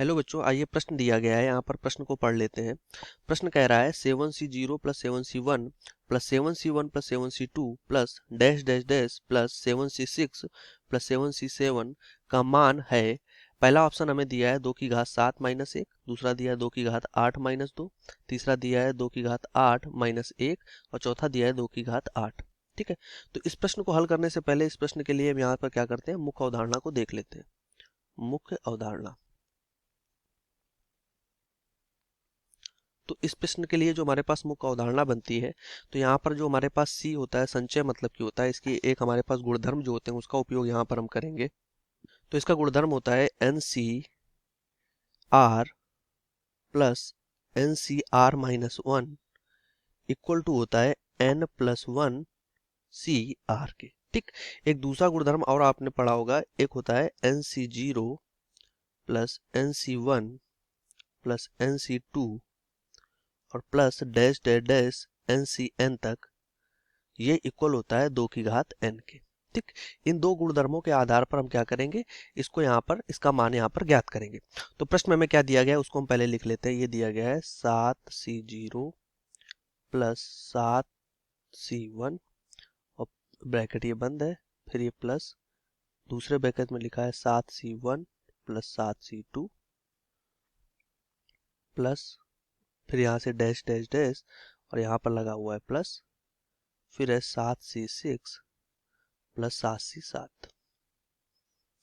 Hello बच्चों, आइए प्रश्न दिया गया है। यहाँ पर प्रश्न को पढ़ लेते हैं। प्रश्न कह रहा है 7C0 plus 7C1 plus 7C1 plus 7C2 plus dash dash dash plus 7C6 plus 7C7 का मान है। पहला ऑप्शन हमें दिया है 2 की घात 7 माइनस 1, दूसरा दिया है 2 की घात 8 माइनस 2, तीसरा दिया है 2 की घात 8 माइनस 1 और चौथा दिया है 2 की घात 8। ठीक है, तो इस प्रश्न को हल करने से पहले इस प्रश्न के लिए हम यहाँ पर क्या करते हैं, मुख्य अवधारणा को देख लेते हैं। मुख्य अवधारणा, तो इस प्रश्न के लिए जो हमारे पास मुख्य अवधारणा बनती है, तो यहाँ पर जो हमारे पास सी होता है संचय मतलब की होता है, इसकी एक हमारे पास गुणधर्म जो होते हैं उसका उपयोग यहाँ पर हम करेंगे। तो इसका गुणधर्म होता है N C r plus N C r minus one equal to होता है n plus one C r के। ठीक, एक दूसरा गुणधर्म और आपने पढ़ा होगा, एक होता है N C zero plus N C one plus N C two और plus dash dash dash N C N तक, ये इक्वल होता है 2 की घात n के। ठीक, इन दो गुणधर्मों के आधार पर हम क्या करेंगे, इसको यहाँ पर इसका मान यहाँ पर ज्ञात करेंगे। तो प्रश्न में हमें क्या दिया गया है उसको हम पहले लिख लेते हैं। ये दिया गया है 7C0 प्लस 7C1 और ब्रैकेट ये बंद है, फिर ये प्लस दूसरे ब्रैकेट में लिखा है 7C1 प्लस 7C2 प्लस फिर यहाँ से डैश डैश डैश और यहाँ पर लगा हुआ है प्लस, फिर है 7C6 प्लस 7C7।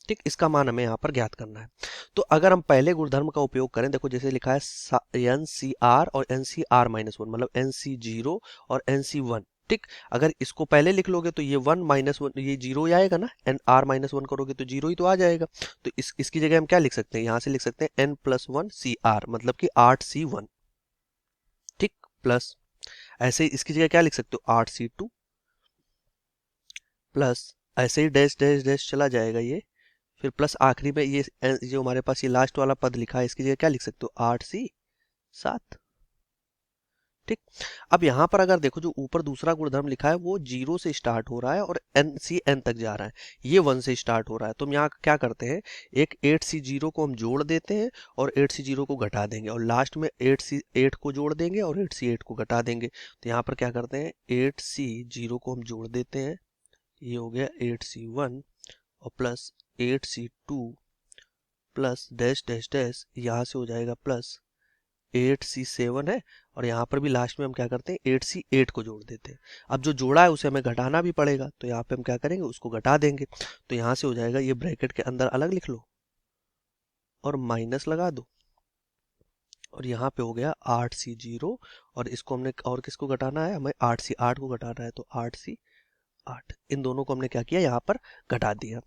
ठीक, इसका मान हमें यहाँ पर ज्ञात करना है। तो अगर हम पहले गुणधर्म का उपयोग करें, देखो जैसे लिखा है एन सी आर और n C r minus one, मतलब एन सी जीरो और एन सी वन। ठीक, अगर इसको पहले लिख लोगे तो ये वन माइनस वन, ये जीरो ही आएगा ना, एन आर माइनस वन करोगे तो जीरो ही तो आ जाएगा। तो इसकी जगह हम क्या लिख सकते हैं, यहाँ से लिख सकते हैं n plus one C r, मतलब कि 8C1। ठीक, प्लस ऐसे ही इसकी जगह क्या लिख सकते हो, 8C2 प्लस ऐसे ही डैश डैश डैश चला जाएगा ये, फिर प्लस आखिरी में ये जो हमारे पास ये लास्ट वाला पद लिखा है, इसकी जगह क्या लिख सकते हो, 8C7। ठीक, अब यहाँ पर अगर देखो जो ऊपर दूसरा गुणधर्म लिखा है वो जीरो से स्टार्ट हो रहा है और एन सी एन तक जा रहा है, ये वन से स्टार्ट हो रहा है। तो हम यहाँ क्या करते हैं, एक 8C0 को हम जोड़ देते हैं और 8C0 को घटा देंगे और लास्ट में 8C8 को जोड़ देंगे और 8C8 को घटा देंगे। तो यहाँ पर क्या करते हैं, 8C0 को हम जोड़ देते हैं, ये हो गया 8C1 और plus 8C2 plus dash dash dash, यहाँ से हो जाएगा प्लस 8C7 है और यहाँ पर भी लास्ट में हम क्या करते हैं 8C8 को जोड़ देते हैं। अब जो जोड़ा है उसे हमें घटाना भी पड़ेगा, तो यहाँ पे हम क्या करेंगे, उसको घटा देंगे। तो यहाँ से हो जाएगा, ये ब्रैकेट के अंदर अलग लिख लो और माइनस लगा दो और यहाँ पे हो गया 8C0 और इसको हमने और किसको घटाना है, हमें 8C8 को घटाना है, तो 8C8, इन दोनों को हमने क्या किया, यहाँ पर घटा दिया।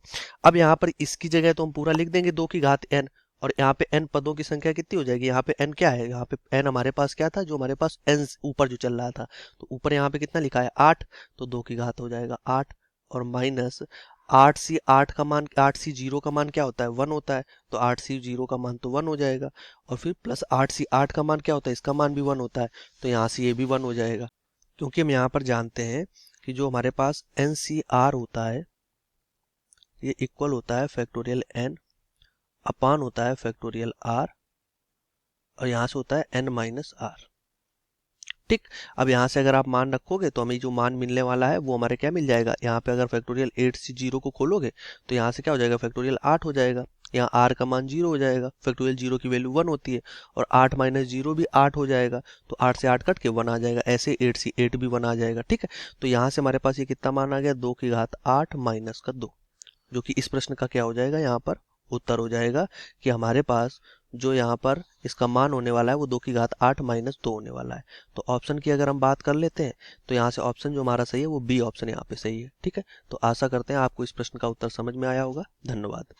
अब यहाँ पर इसकी जगह तो हम पूरा लिख देंगे 2 की घात n, और यहाँ पे n पदों की संख्या कितनी हो जाएगी, यहाँ पे n क्या है, यहाँ पे n हमारे पास क्या था, जो हमारे पास n ऊपर जो चल रहा था, तो ऊपर यहाँ पे कितना लिखा है 8, तो 2 की घात हो जाएगा 8 और माइनस 8C8 का मान, 8C0 का मान क्या होता है 1 होता है, तो 8C0 का मान तो 1 हो जाएगा और फिर प्लस 8C8 का मान क्या होता है, इसका मान भी 1 होता है, तो यहाँ से ये भी 1 हो जाएगा। क्योंकि हम यहाँ पर जानते हैं कि जो हमारे पास NCR होता है ये इक्वल होता है फैक्टोरियल n अपान होता है फैक्टोरियल r और यहाँ से होता है n माइनस r। ठीक, अब यहाँ से अगर आप मान रखोगे तो हमें जो मान मिलने वाला है वो हमारे क्या मिल जाएगा, यहाँ पे अगर फैक्टोरियल 8C0 को खोलोगे तो यहाँ से क्या हो जाएगा, फैक्टोरियल 8 हो जाएगा, यहाँ r का मान 0 हो जाएगा, फैक्टोरियल 0 की वैल्यू 1 होती है और 8 माइनस 0 भी 8 हो जाएगा, तो 8 से 8 कट के 1 आ जाएगा, ऐसे 8C8 भी 1 आ जाएगा। ठीक है, तो यहाँ से हमारे पास ये कितना मान आ गया, 2 की घात 8 माइनस का 2, जो कि इस प्रश्न का क्या हो जाएगा, यहाँ पर उत्तर हो जाएगा कि हमारे पास जो यहाँ पर इसका मान होने वाला है वो 2 की घात 8 माइनस 2 होने वाला है। तो ऑप्शन की अगर हम बात कर लेते हैं तो यहाँ से ऑप्शन जो हमारा सही है वो बी ऑप्शन यहाँ पे सही है। ठीक है, तो आशा करते हैं आपको इस प्रश्न का उत्तर समझ में आया होगा। धन्यवाद।